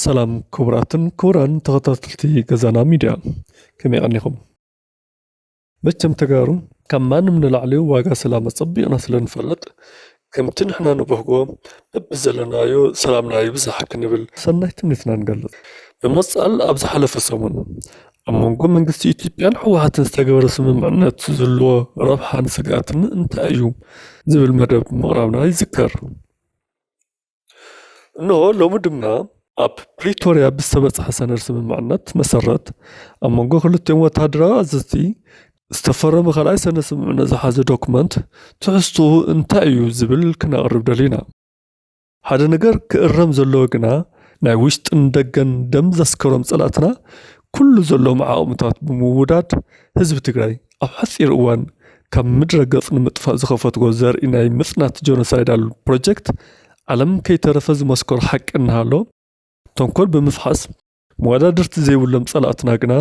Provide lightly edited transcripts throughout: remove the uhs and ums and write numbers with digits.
ሰላም ክቡራትን ክቡራን ተኸታተልቲ ገዛና ሚድያ ከመይ ቀኒኹም? መቸም ተጋሩ ካብ ማንም ንላዕሊ ዋጋ ሰላም ፀቢቕና ስለንፈልጥ ከምቲ ንሕና ንበህጎ በብዘለናዮ ሰላምና ይብዛሕ ክንብል ሰናይ ትምኒትና ንገልጽ። ብምቕጻል ኣብ ዝሓለፈ ሰሙን ኣብ መንጎ መንግስቲ ኢትዮጵያን ሕወሓትን ዝተገበረ ስምምዕነት ዘለዎ ረብሓን ስጋትን እንታይ እዩ ዝብል መደብ ምቕራብና ይዝከር። እነሆ ሎሚ ድማ ኣብ ፕሪቶሪያ ብዝተበፅሐ ሰነድ ስምምዕነት መሰረት ኣብ መንጎ ክልቲኦም ወታደራዊ ኣዘዝቲ ዝተፈረመ ካልኣይ ሰነድ ስምምዕነት ዝሓዘ ዶክመንት ትሕዝትኡ እንታይ እዩ ዝብል ክነቕርብ ደሊና። ሓደ ነገር ክእረም ዘለዎ ግና ናይ ውሽጥን ደገን ደም ዘስከሮም ጸላእትና ኩሉ ዘለዎም ዓቕምታት ብምውዳድ ህዝቢ ትግራይ ኣብ ሓፂር እዋን ካብ ምድረ ገጽ ንምጥፋእ ዝኸፈትዎ ዘርኢ ናይ ምጽናት ጆኖሳይዳል ፕሮጀክት ዓለም ከይተረፈ ዝመስከሮ ሓቂ እናሃሎ ተንኮል ብምፍሓስ መወዳድርቲ ዘይብሎም ጸላእትና ግና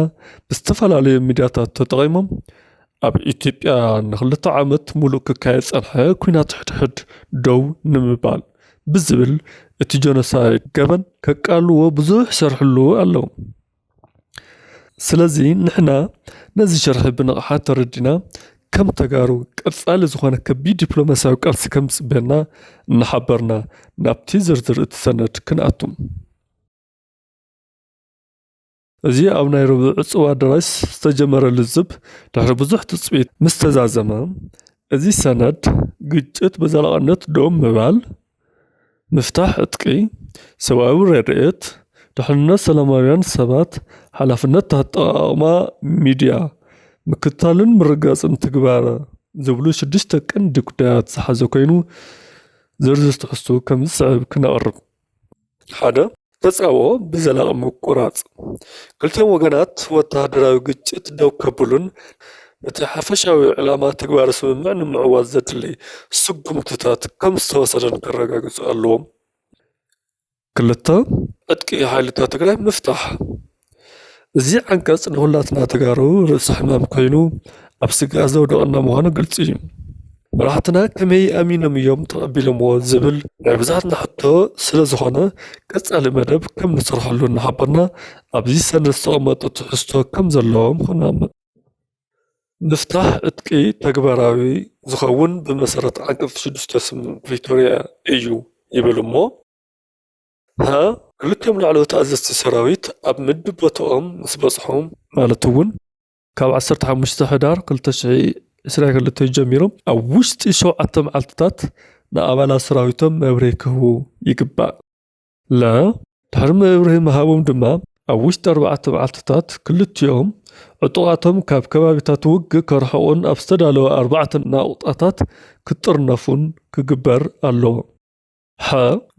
ብዝተፈላለዩ ሚድያታት ተጠቒሞም ኣብ ኢትዮጵያ ንኽልተ ዓመት ሙሉእ ክካየድ ጸንሐ ኩናት ሕድሕድ ደው ንምባል ብዝብል እቲ ጆኖሳይድ ገበን ከቃልዎ ብዙሕ ሰርሕሉ ኣለዉ። ስለዚ ንሕና ነዚ ሸርሒ ብንቕሓት ተረዲና ከም ተጋሩ ቀጻሊ ዝኾነ ከቢድ ዲፕሎማስያዊ ቃልሲ ከም ዝጽበየና እናሓበርና ናብቲ ዝርዝር እቲ ሰነድ ክንኣቱም። እዚ ኣብ ናይ ረቡዕ ጽዋ ኣዳራሽ ዝተጀመረ ልዝብ ድሕሪ ብዙሕ ትጽቢት ምስ ተዛዘመ እዚ ሰነድ ግጭት በዘላቕነት ደው ምባል፣ ምፍታሕ ዕጥቂ፣ ሰብኣዊ ረድኤት፣ ድሕንነት ሰላማውያን ሰባት፣ ሓላፍነት ኣጠቓቕማ ሚድያ፣ ምክትታልን ምርጋጽን ትግባር ዝብሉ 6 ቀንዲ ጉዳያት ዝሓዘ ኮይኑ ዝርዝር ትሕዝቶ ከም ዝስዕብ ክነቕርብ። ሓደ ተጻውኦ ብዘላቒ ምቁራጽ ክልቲኦም ወገናት ወተሃደራዊ ግጭት ደው ከብሉን እቲ ሓፈሻዊ ዕላማ ተግባር ስምምዕ ንምዕዋዝ ዘድሊ ስጉምትታት ከም ዝተወሰደን ከረጋግጹ ኣለዎም። ክልተ ዕጥቂ ሓይልታት ትግራይ ምፍታሕ እዚ ዓንቀጽ ንኹላትና ተጋሩ ርእሲ ሕማም ኮይኑ ኣብ ስጋእ ዘውደቐና ምዃኑ ግልፂ እዩ። መራሕትና ከመይ ኣሚኖም እዮም ተቐቢሎምዎ ዝብል ናይ ብዙሓትና ሕቶ ስለ ዝኾነ ቀጻሊ መደብ ከም ንሰርሐሉ እናሓበርና ኣብዚ ሰነድ ዝተቐመጡ ትሕዝቶ ከም ዘለዎም ክንኣምን። ምፍታሕ ዕጥቂ ተግባራዊ ዝኸውን ብመሰረት ዓንቀጽ 6 ስምምዕ ፕሪቶሪያ እዩ ይብል እሞ ክልቲኦም ላዕለዎት ኣዘዝቲ ሰራዊት ኣብ ምድብ ቦትኦም ምስ በጽሖም ማለት እውን ካብ 15 ሕዳር 2022 ጀሚሮም ኣብ ውሽጢ 7 መዓልትታት ንኣባላት ሰራዊቶም መብርሂ ክህቡ ይግባእ። ድሕሪ መብርሂ ምሃቦም ድማ ኣብ ውሽጢ 4 መዓልትታት ክልቲኦም ዕጡቓቶም ካብ ከባቢታት ውግእ ከርሕቑን ኣብ ዝተዳለወ 4 ናቁጣታት ክጥርነፉን ክግበር ኣለዎ።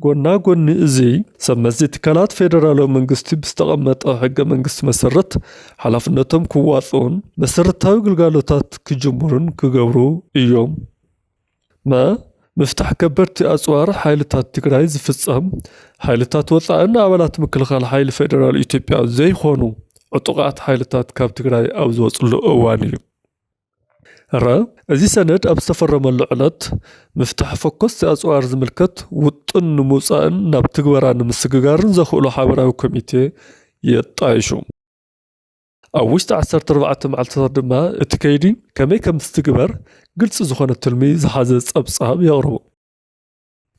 ጎና ጎኒ እዚ ሰመዚ ትካላት ፌደራላዊ መንግስቲ ብዝተቐመጠ ሕገ መንግስቲ መሰረት ሓላፍነቶም ክዋፅኡን መሰረታዊ ግልጋሎታት ክጅምሩን ክገብሩ እዮም። ምፍታሕ ከበድቲ ኣጽዋር ሓይልታት ትግራይ ዝፍጸም ሓይልታት ወፃእን ኣባላት ምክልኻል ሓይሊ ፌደራል ኢትዮጵያ ዘይኾኑ ዕጡቓት ሓይልታት ካብ ትግራይ ኣብ ዝወፅሉ እዋን እዩ። እዚ ሰነድ ኣብ ዝተፈረመሉ ዕለት ምፍታሕ ፈኮስቲ ኣጽዋር ዝምልከት ውጥን ንምውፃእን ናብ ትግበራ ንምስግጋርን ዘኽእሎ ሓበራዊ ኮሚቴ የጣይሹ። ኣብ ውሽጢ 14 መዓልትታት ድማ እቲ ከይዲ ከመይ ከም ዝትግበር ግልፂ ዝኾነ ትልሚ ዝሓዘ ጸብጻብ የቕርቡ።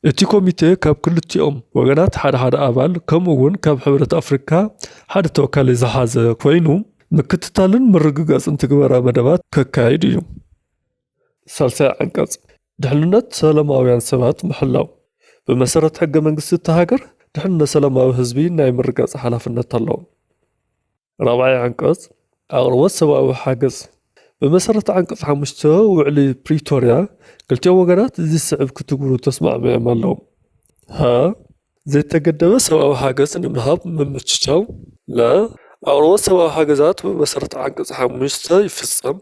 እቲ ኮሚቴ ካብ ክልቲኦም ወገናት ሓደ ኣባል ከምኡ እውን ካብ ሕብረት ኣፍሪካ ሓደ ተወካሊ ዝሓዘ ኮይኑ ምክትታልን ምርግጋጽን ትግበራ መደባት ከካይድ እዩ። ሳልሳይ ዓንቀጽ ድሕንነት ሰላማውያን ሰባት ምሕላው ብመሰረት ሕገ መንግስቲ እቲ ሃገር ድሕንነት ሰላማዊ ህዝቢ ናይ ምርጋጽ ሓላፍነት ኣለዎ። ራብዓይ ዓንቀጽ ኣቕርቦት ሰብኣዊ ሓገዝ بمسرة عنقص حمشته وعلي بريتوريا قلت يوم وقنات زي السعب كتقولوا تسمع بيعمل لهم زي تقدم سوا حاجز إن مهاب من متشتاو لا أو سوا حاجزات بمسرة عنقص حمشته يفصم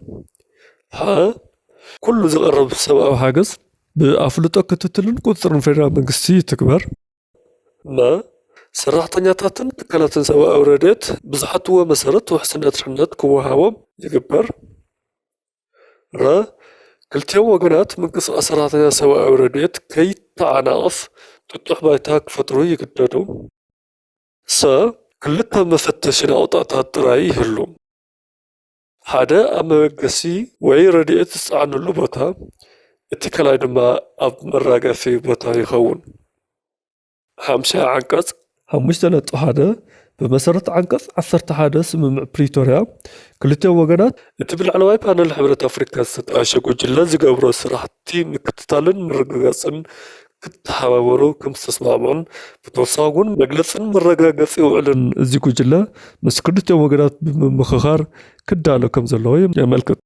كل ذي قرب سوا حاجز بأفلتك تتلون كثر في منقسي تكبر ما صراحة نياتاتن تكالاتن سوا أوردت بزحت هو مسرت وحسنات حنات كوهاوم يكبر كلتيهم وجنات من قصة أسراتنا سواء رديت كي تعناف تطلع بايتاك فتروي يقدروا كلتها مفتشين أوطاقها الطرائي هلو هذا أما قسي وعي رديت عن اللبطة اتكالاي دما أب مراقا في بطا يخون همشا عنقص همشتنا هذا بمسارة عنقص عصرت هذا سمم بريتوريا كلتيهم وجنات اتبل على واي بانل حبرة أفريقيا ستعشق وجلازي قبرو سراحتي مكتتالن مرقاقصن كتحاورو كم تسمعون بتوصاقون مجلسن مرقاقص يوعلن زي كجلا بس كلتيهم وجنات بمخخار كدالو كم زلوي يملكت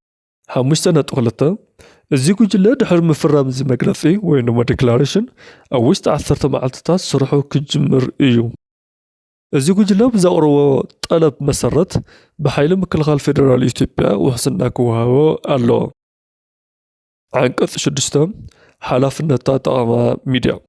حمشتنا تغلطه زي كجلا دحر مفرام زي مجلسي وينما ديكلاريشن أو وست عثرت معلتات صرحو كجمر إيو زي كجلا بزاقروا طلب مسرت بحيل مكلغال فيدرال إثيوبيا وحسناك وهاو ألو عنقص شدشتا حلافنا تاطعما ميديا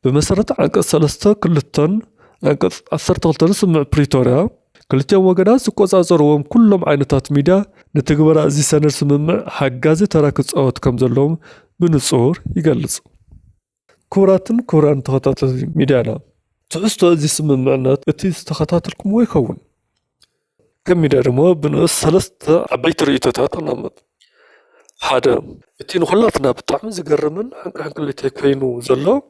بمسرت عنقص سلستا كلتن عنقص عثرت غلطن سمع بريتوريا كلتيهم وجنات سقوصاصروهم كلهم عينتات ميديا نتجبر أزي سنر سممع حجازي تراكز أوت كم زلهم بنصور يجلس كوران تخطات ميديانا تعستو أزي سممعنا اتيز تخطات لكم ويكون كم ميديا رموا بنص ثلاثة عبيت ريتات نمط هذا اتين خلاتنا بطعم زقرمن حنك اللي تكينو زلو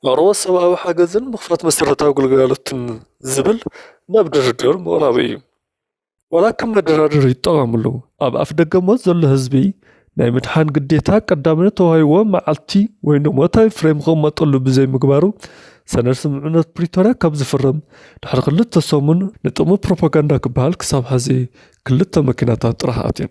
مروه سواء حاجزن مخفات مسرتها وقلقالة زبل نبدأ الدور مغربي ولكن مدرادر يطعملو أب أفدق زل هزبي ناي متحان قديتا قدامنا توهيوا معالتي وينو متاي فريم غم مطلو بزي مقبارو سنرسم عنات بريتوريا كابز فرم دحر قلت تصومن نطمو بروباغاندا كبهال كساب حزي كلت مكيناتات راحاتين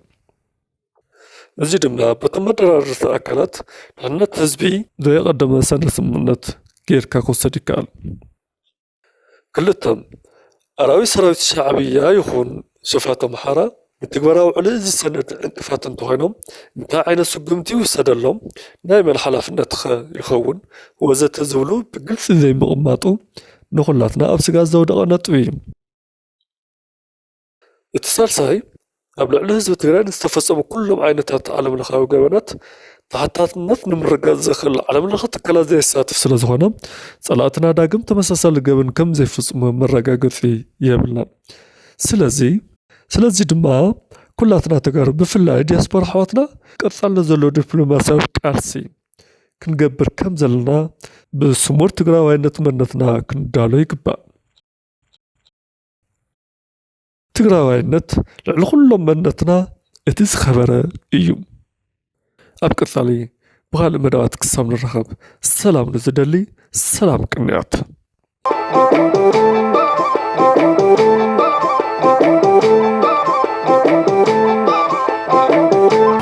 እዚ ድማ ብተመደራርታ ኣካላት ንሕነት ህዝቢ ዘየቐደመ ሰነድ ስምምዕነት ጌርካ ክውሰድ ይከኣል ክልተን ኣራዊ ሰራዊት ሻዕብያ ይኹን ሽፋት ኣምሓራ ንትግበራዊ ውዕሊ እዚ ሰነድ ዕንቅፋት እንተኮይኖም እንታይ ዓይነት ስጉምቲ ይውሰደሎም ናይ መን ሓላፍነት ኸ ይኸውን ወዘተ ዝብሉ ብግልፂ ዘይምቕማጡ ንኹላትና ኣብ ስጋት ዘውደቐ ነጥቢ እዩ እቲ ሳልሳይ قبل على حزب تجران استفسروا كلهم عينتات عالم الخاوي جبنات تحتات نفن مرجع زخل عالم الخط كلا زي الساتف سلزخنا صلاتنا داقم تمسسل جبن كم زي فصم مرجع في يبلنا سلازي دما كلاتنا تجارب بفلا دياسبور حواتنا قصالنا زلو دبلوماسية كارسي كنجبر كم زلنا بسمور تجرا وين نتمنتنا كندالو يكبا تقراوينت لكلهم منتنا اتس خبره ايو ابقى صالي بغال مدوات كسام الرخب السلام نزدلي السلام كنيات